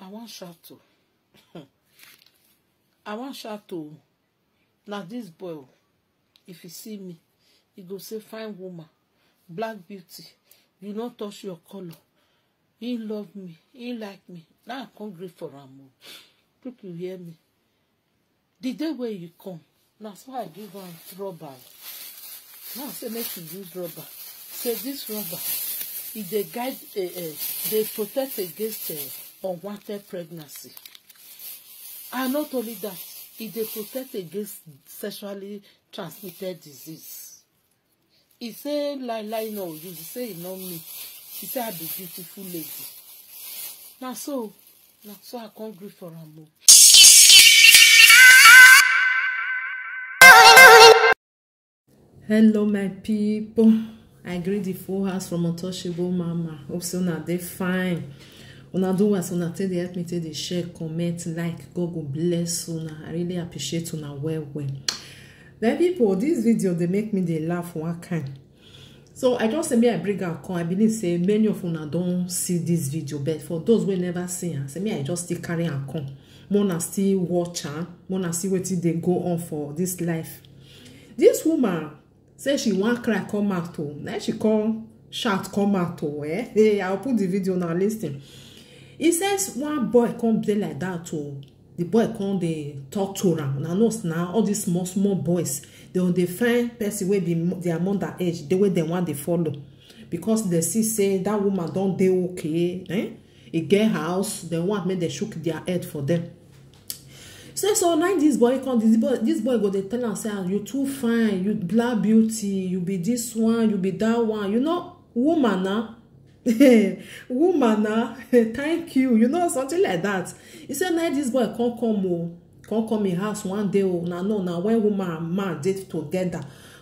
I want shout to. I want shout to. Now this boy, if he see me, he go say, fine woman, black beauty, you not touch your color. He love me, he like me. Now I can't gree for him. People hear me. The day where you come, now so I give one rubber. Now I say make you use rubber. Say this rubber, if they guide, they protect against unwanted pregnancy. And not only that, if they protect against sexually transmitted disease. He say lie no, you say he know me. He say I be beautiful lady. Now so I can't gree for him. Hello my people, I greet the full house from Untouchable Mama. Hope so now they fine. Una do what una tell they help me tell they share, comment, like. God go bless una. I really appreciate una well. Then people, this video they make me they laugh one kind. So I just say me I bring a call. I believe say many of una don't see this video, but for those who never see her, say me I just still carry a call. Mona still watch her, Mona see what they go on for this life. This woman say she want cry come out to. Now she call shout come out to. Hey, I'll put the video now. Listen. He says one boy come play like that to. The boy come they talk to them. Now all these small boys they find person wey be their mother age the way they want they follow because they see say that woman don't dey okay. He get house they want make they shook their head for them. So now this boy come, this boy go they tell am say you too fine, you black beauty, you be this one, you be that one, you know, woman now. Woman now, thank you, you know, something like that. He said now this boy come in house one day. Now when woman and man date together,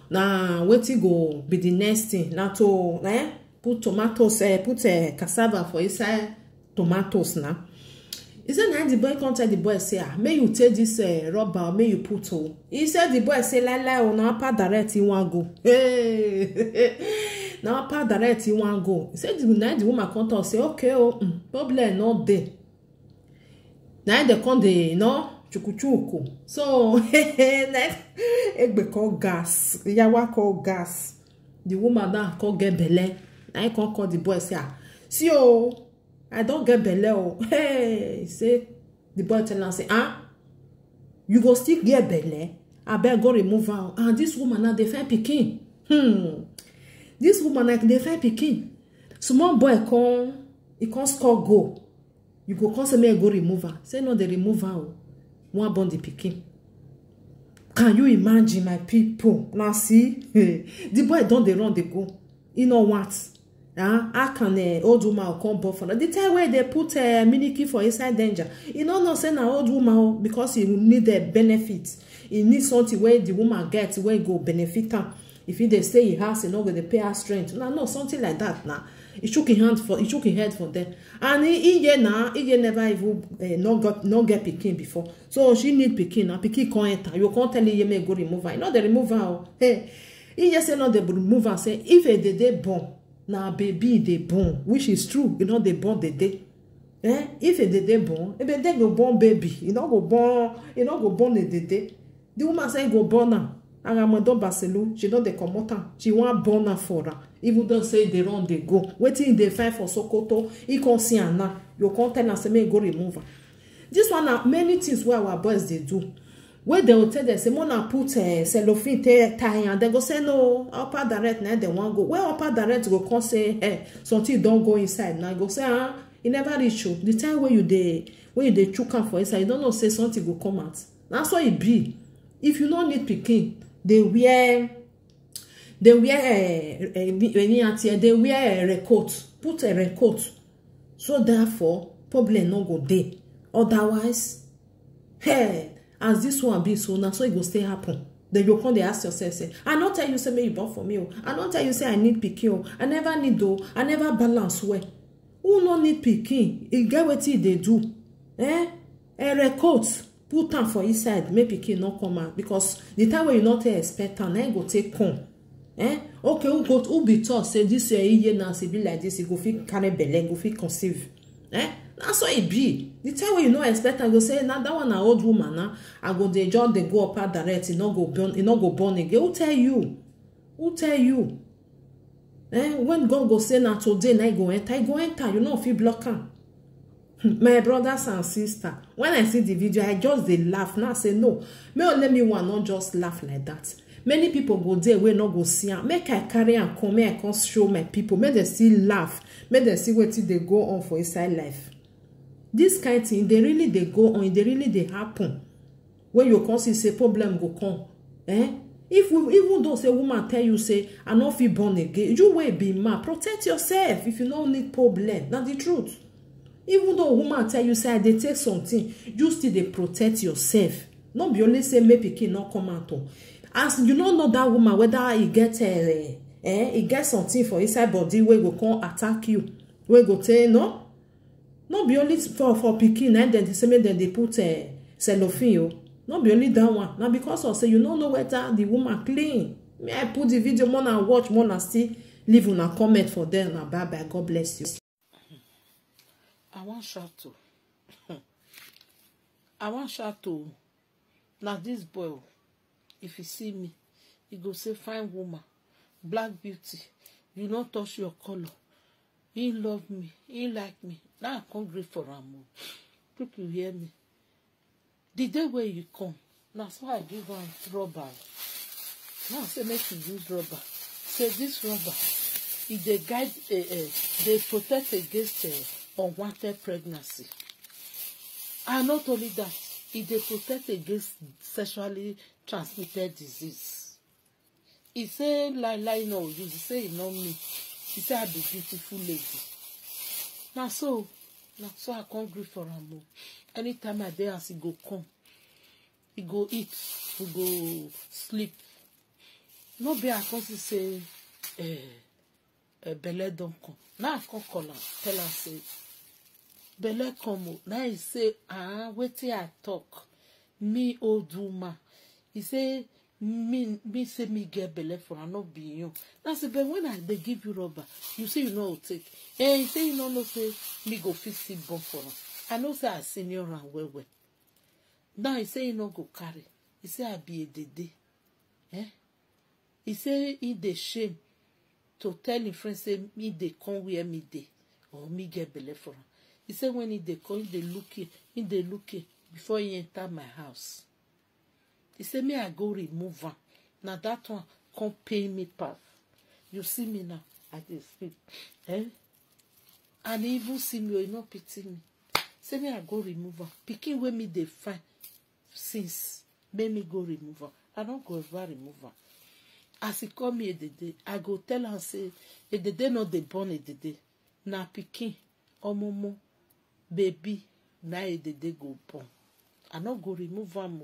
now wetin go be the next thing? Now to put tomatoes, put cassava for inside tomatoes now. He said, now the boy contact the boy say, may you take this rubber, may you put all. He said, the boy say, la, now pa direct, he want go. Hey, now pa direct, he want go. He said, now the woman contact say, okay, problem not there. Now they come the, chuku. So, next, egbe call gas. Yawa call gas. The woman now call get belle. Now he come call the boy say, see I don't get belle. Hey, say the boy tell her say, you go still get belle. I better go remove her. And this woman now they find pikin. This woman like they find pikin. Small boy come, he can't score go. You go come say me go remove her. Say no, they remove her. One born the pikin. Can you imagine my people? Now see, the boy don't they run they go. You know what? How can old woman come born for that? The time where they put mini key for inside danger. You know, not saying an old woman because he need a benefit. He needs something where the woman gets where go benefit her. If he they stay in house, you know, they pay her strength. No, something like that. Now, he shook his head for them. And he never even not get pikin before. So she need pikin. Now pikin can't enter. You can't tell him may go remove her. You know they remove her. Hey, he just say no, they remove her. Say if they born. Now baby they born, which is true, you know they born the day. If they born, if they go born baby, you know go born the day. The woman say go born now. Aramado Barcelona, she know they come out. She want born her for her. Even though say they run they go. Waiting they find for Sokoto, he can't see her now. You can't tell her say me go remove her. This one are many things where our boys they do. Where they will tell them, say, Mona put cellophane tie, and they go say, no, upper direct, now they want go. Where upper direct go come say, hey, something don't go inside. Now go say, it never reach you. The time when you dey chook am for inside, you don't know say something go come out. That's why it be. If you don't need pikin, they wear a raincoat. Put a raincoat. So therefore, problem no go there. Otherwise, hey. As this one be so now, so it go stay happen. Then you come they ask yourself, say, I not tell you say me you born for me. I not tell you say I need pikin. I never need though. I never balance well. Who no need pikin? You get what they do. A record put am for inside, make pikin not come out because the time when you not expect am, then go take come. Okay, who be taught say this year now say be like this, you go fit carry belle, go fit conceive. Na so e be. The time wey you no expect, I go say, na that one na old woman na. I go dey just dey go up direct, e no go born again. Who tell you? Who tell you? When God go say na today, na go enter, you no fit block am. My brothers and sisters, when I see the video, I just dey laugh. Now I say no, let me one not just laugh like that. Many people go there wey no go see am. Make I carry am come, make I come show my people, make dem still laugh, make dem see wetin dey go on for inside life. This kind thing, they really dey go on, they really dey happen. When you come see say problem go come, even though say woman tell you say I no fit born again, you wey be man, protect yourself if you no need problem. Na the truth. Even though woman tell you say I dey take something, you still dey protect yourself. No be only say make pikin no come out. As you no know that woman whether e get something for inside body wey go come attack you, wey go tell no be only for pikin and then say make dem dey put cellophane. No be only that one. Now because of say you no know whether the woman clean. Me I put the video more and watch more and still leave una comment for them. Now bye bye. God bless you. I want shout to. I want shout to. Now this boy, if he see me, he go say fine woman, black beauty. You not touch your color. He love me. He like me. Now I can't grieve for him. People hear me. The day where you come, now so I give one rubber. Now say make you use rubber. Say this rubber, if they guide, they protect against unwanted pregnancy. And not only that, if they protect against sexually transmitted disease. He say lie no, you say he know me. He say I be beautiful lady. Now so I can't grieve for him. Anytime I dey as he go come, he go eat, he go sleep. No be I come say belle don come. Now I come call am, tell am say belle come. Now he say wetin I talk. Me old woman. He say me say me get belle for am, not be you. Now say but when I dey give you rubber, you say you know how take. He say you no say me go fit still born for am. I know say I senior am well. Now he say he no go carry. He say I be a dede. He say he dey shame to tell him friend say me dey come where me dey or me get belle for him. He say when he dey come, he dey looking before he enter my house. He say me I go remove am. Now that one come pay me pass. You see me now, I dey sleep. And he even see me, he no pity me. Say me I go remove am. Pikin wey me dey find since make me go remove am. I don't go ever remove am. As he call me a dede, I go tell am say a dede no dey born a dede. Na pikin, omomo, baby, na a dede go born. I no go remove am.